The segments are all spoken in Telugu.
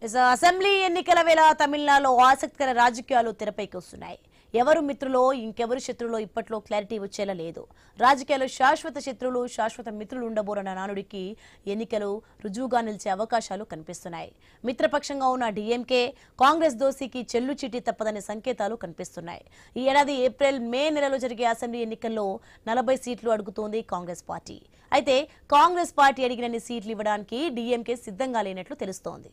అసెంబ్లీ ఎన్నికల వేళ తమిళనాడులో ఆసక్తికర రాజకీయాలు తెరపైకి వస్తున్నాయి. ఎవరు మిత్రులో ఇంకెవరు శత్రులో ఇప్పట్లో క్లారిటీ వచ్చేలా లేదు. రాజకీయాల్లో శాశ్వత శత్రువులు శాశ్వత మిత్రులు ఉండబోరన్న నానుడికి ఎన్నికలు రుజువుగా నిలిచే అవకాశాలు కనిపిస్తున్నాయి. మిత్రపక్షంగా ఉన్న డీఎంకే కాంగ్రెస్ దోసికి చెల్లు చీటీ తప్పదనే సంకేతాలు కనిపిస్తున్నాయి. ఈ ఏడాది ఏప్రిల్ మే నెలలో జరిగే అసెంబ్లీ ఎన్నికల్లో 40 సీట్లు అడుగుతోంది కాంగ్రెస్ పార్టీ. అయితే కాంగ్రెస్ పార్టీ అడిగినన్ని సీట్లు ఇవ్వడానికి డీఎంకే సిద్ధంగా లేనట్లు తెలుస్తోంది.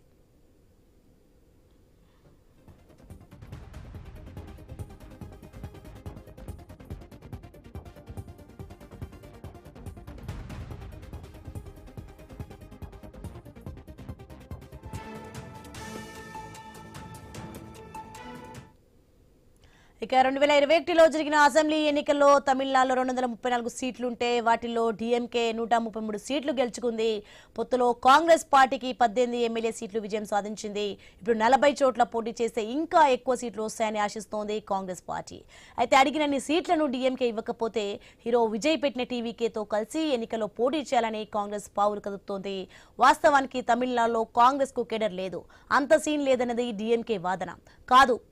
ఇక 2021లో జరిగిన అసెంబ్లీ ఎన్నికల్లో తమిళనాడులో 234 సీట్లుంటే వాటిల్లో డీఎంకే 133 సీట్లు గెలుచుకుంది. పొత్తులో కాంగ్రెస్ పార్టీకి 18 ఎమ్మెల్యే సీట్లు విజయం సాధించింది. ఇప్పుడు 40 చోట్ల పోటీ చేస్తే ఇంకా ఎక్కువ సీట్లు వస్తాయని ఆశిస్తోంది కాంగ్రెస్ పార్టీ. అయితే అడిగినన్ని సీట్లను డీఎంకే ఇవ్వకపోతే హీరో విజయ్ పెట్టిన టీవీకేతో కలిసి ఎన్నికల్లో పోటీ చేయాలని కాంగ్రెస్ పావులు కదుపుతోంది. వాస్తవానికి తమిళనాడులో కాంగ్రెస్ కు కేడర్ లేదు, అంత సీన్ లేదన్నది డీఎంకే వాదన.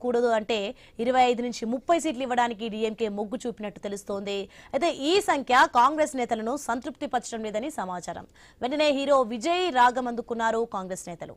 కూడదు అంటే 25 నుంచి 30 సీట్లు ఇవ్వడానికి డీఎంకే మొగ్గు చూపినట్టు తెలుస్తోంది. అయితే ఈ సంఖ్య కాంగ్రెస్ నేతలను సంతృప్తి పరచడం లేదని సమాచారం. వెంటనే హీరో విజయ్ రాగం అందుకున్నారు కాంగ్రెస్ నేతలు.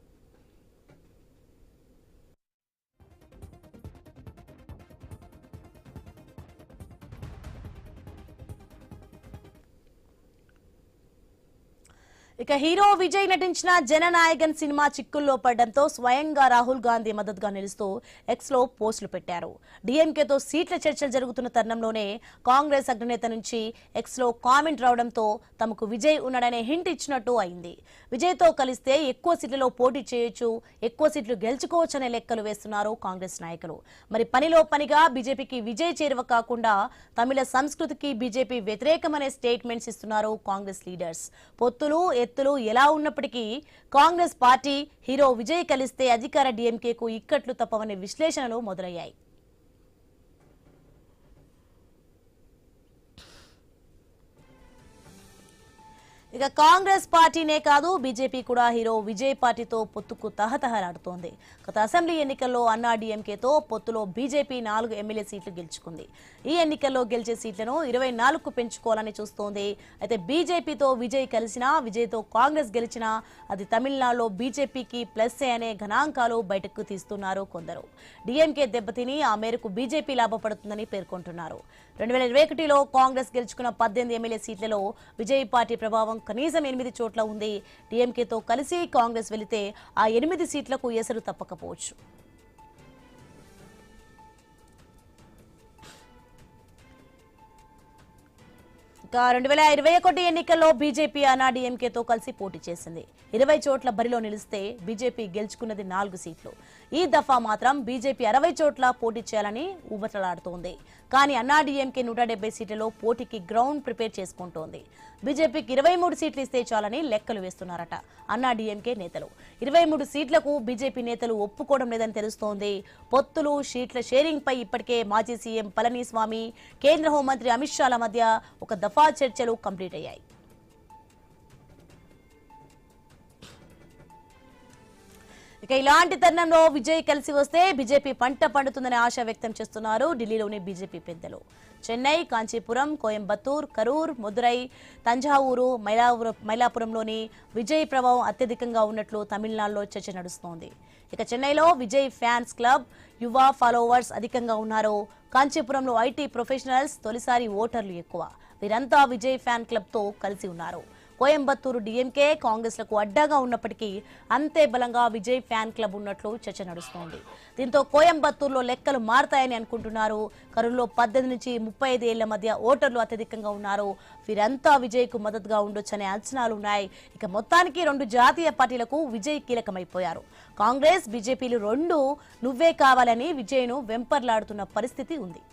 ఇక హీరో విజయ్ నటించిన జననాయకన్ సినిమా చిక్కుల్లో పడడంతో స్వయంగా రాహుల్ గాంధీ మద్దతుగా నిలుస్తూ ఎక్స్ లో పోస్టులు పెట్టారు. డీఎంకేతో సీట్ల చర్చలు జరుగుతున్న తరుణంలోనే కాంగ్రెస్ అగ్రనేత నుంచి ఎక్స్ లో కామెంట్ రావడంతో తమకు విజయ్ ఉన్నాడనే హింట్ ఇచ్చినట్టు అయింది. విజయ్ తో కలిస్తే ఎక్కువ సీట్లలో పోటీ చేయొచ్చు, ఎక్కువ సీట్లు గెలుచుకోవచ్చనే లెక్కలు వేస్తున్నారు కాంగ్రెస్ నాయకులు. మరి పనిలో పనిగా బీజేపీకి విజయ్ చేరువ కాకుండా తమిళ సంస్కృతికి బీజేపీ వ్యతిరేకమనే స్టేట్మెంట్స్ ఇస్తున్నారు కాంగ్రెస్ లీడర్స్. పొత్తులు ఎత్తులు ఎలా ఉన్నప్పటికీ కాంగ్రెస్ పార్టీ హీరో విజయ్ కలిస్తే అధికార డీఎంకేకు ఇక్కట్లు తప్పవనే విశ్లేషణలు మొదలయ్యాయి. ఇక కాంగ్రెస్ పార్టీనే కాదు బీజేపీ కూడా హీరో విజయ్ పార్టీతో పొత్తుకు తహతహలాడుతోంది. గత అసెంబ్లీ ఎన్నికల్లో అన్నా డీఎంకేతో పొత్తులో బీజేపీ 4 ఎమ్మెల్యే సీట్లు గెలుచుకుంది. ఈ ఎన్నికల్లో గెలిచే సీట్లను 24కు పెంచుకోవాలని చూస్తోంది. అయితే బీజేపీతో విజయ్ కలిసినా, విజయ్తో కాంగ్రెస్ గెలిచినా అది తమిళనాడులో బీజేపీకి ప్లస్సే అనే గణాంకాలు బయటకు తీస్తున్నారు కొందరు. డీఎంకే దెబ్బతిని ఆ మేరకు బీజేపీ లాభపడుతుందని పేర్కొంటున్నారు. 2021లో కాంగ్రెస్ గెలుచుకున్న 18 ఎమ్మెల్యే సీట్లలో విజయ్ పార్టీ ప్రభావం కనీసం 8 చోట్ల ఉంది. డీఎంకేతో కలిసి కాంగ్రెస్ వెళితే ఆ 8 సీట్లకు ఎసరు తప్పకపోవచ్చు. ఇక 2021 ఎన్నికల్లో బీజేపీ అన్నా డీఎంకేతో కలిసి పోటీ చేసింది. 20 చోట్ల బరిలో నిలిస్తే బీజేపీ గెలుచుకున్నది 4 సీట్లు. ఈ దఫా మాత్రం బీజేపీ 60 చోట్ల పోటీ చేయాలని ఊబతలాడుతోంది. కానీ అన్నా డీఎంకే 170 సీట్లలో పోటీకి గ్రౌండ్ ప్రిపేర్ చేసుకుంటోంది. బీజేపీకి 23 సీట్లు ఇస్తే చాలని లెక్కలు వేస్తున్నారట అన్నా డీఎంకే నేతలు. 23 సీట్లకు బీజేపీ నేతలు ఒప్పుకోవడం లేదని తెలుస్తోంది. పొత్తులు, సీట్ల షేరింగ్ పై ఇప్పటికే మాజీ సీఎం పళనిస్వామి, కేంద్ర హోంమంత్రి అమిత్ షాల మధ్య ఒక దఫా చర్చలు కంప్లీట్ అయ్యాయి. ఇక ఇలాంటి తరుణంలో విజయ్ కలిసి వస్తే బీజేపీ పంట పండుతుందని ఆశ వ్యక్తం చేస్తున్నారు ఢిల్లీలోని బీజేపీ పెద్దలు. చెన్నై, కాంచీపురం, కోయంబత్తూర్, కరూర్, మదురై, తంజావూరు, మైలాపురంలోని విజయ్ ప్రభావం అత్యధికంగా ఉన్నట్లు తమిళనాడులో చర్చ నడుస్తోంది. ఇక చెన్నైలో విజయ్ ఫ్యాన్స్ క్లబ్, యువ ఫాలోవర్స్ అధికంగా ఉన్నారు. కాంచీపురంలో ఐటీ ప్రొఫెషనల్స్, తొలిసారి ఓటర్లు ఎక్కువ. వీరంతా విజయ్ ఫ్యాన్ క్లబ్ తో కలిసి ఉన్నారు. కోయంబత్తూరు డీఎంకే కాంగ్రెస్లకు అడ్డాగా ఉన్నప్పటికీ అంతే బలంగా విజయ్ ఫ్యాన్ క్లబ్ ఉన్నట్లు చర్చ నడుస్తోంది. దీంతో కోయంబత్తూరులో లెక్కలు మారతాయని అనుకుంటున్నారు. కరూరులో 18 నుంచి 35 ఏళ్ల మధ్య ఓటర్లు అత్యధికంగా ఉన్నారు. వీరంతా విజయ్ కు మద్దతుగా ఉండొచ్చనే అంచనాలున్నాయి. ఇక మొత్తానికి 2 జాతీయ పార్టీలకు విజయ్ కీలకమైపోయారు. కాంగ్రెస్, బీజేపీలు 2 నువ్వే కావాలని విజయ్ను వెంపర్లాడుతున్న పరిస్థితి ఉంది.